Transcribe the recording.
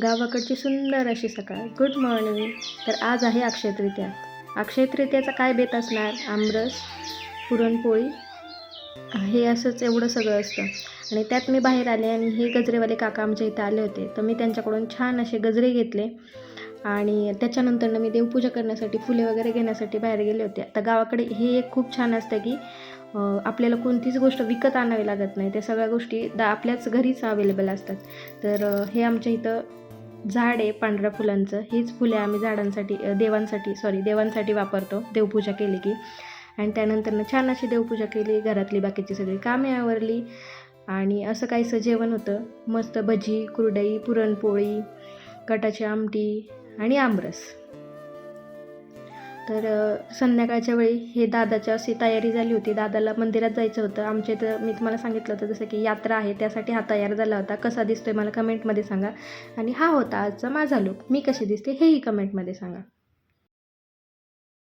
गावाकडची सुंदर अशी सकाळ. Good morning. तर आज आहे अक्षय तृतीया. अक्षय तृतीयाचा काय बेत असणार? आमरस, पुरणपोळी, हे असंच एवढं सगळं असतं. आणि त्यात मी बाहेर आले आणि हे गजरेवाले काका आमच्या इथं आले होते, तर मी त्यांच्याकडून छान असे गजरे घेतले. आणि त्याच्यानंतर मी देवपूजा करण्यासाठी फुले वगैरे घेण्यासाठी बाहेर गेले होते. आता गावाकडे हे एक खूप छान असतं की आपल्याला कोणतीच गोष्ट विकत आणावी लागत नाही. त्या सगळ्या गोष्टी आपल्याच घरीच अवेलेबल असतात. तर हे आमच्या इथं झाड आहे पांढऱ्या फुलांचं. हीच फुले आम्ही झाडांसाठी देवांसाठी वापरतो देवपूजा केली की. आणि त्यानंतर छान अशी देवपूजा केली, घरातली बाकीची सगळी कामे आवरली आणि असं काहीसं जेवण होतं. मस्त भजी, कुरडई, पुरणपोळी, कटाची आमटी आणि आमरस. तर संध्याकाळच्या वेळी हे दादाची अशी तयारी झाली होती. दादाला मंदिरात जायचं होतं. आमच्या इथं मी तुम्हाला सांगितलं होतं जसं की यात्रा आहे, त्यासाठी हा तयार झाला होता. कसा दिसतोय मला कमेंटमध्ये सांगा. आणि हा होता आजचा माझा लूक. मी कशी दिसते हेही कमेंटमध्ये सांगा.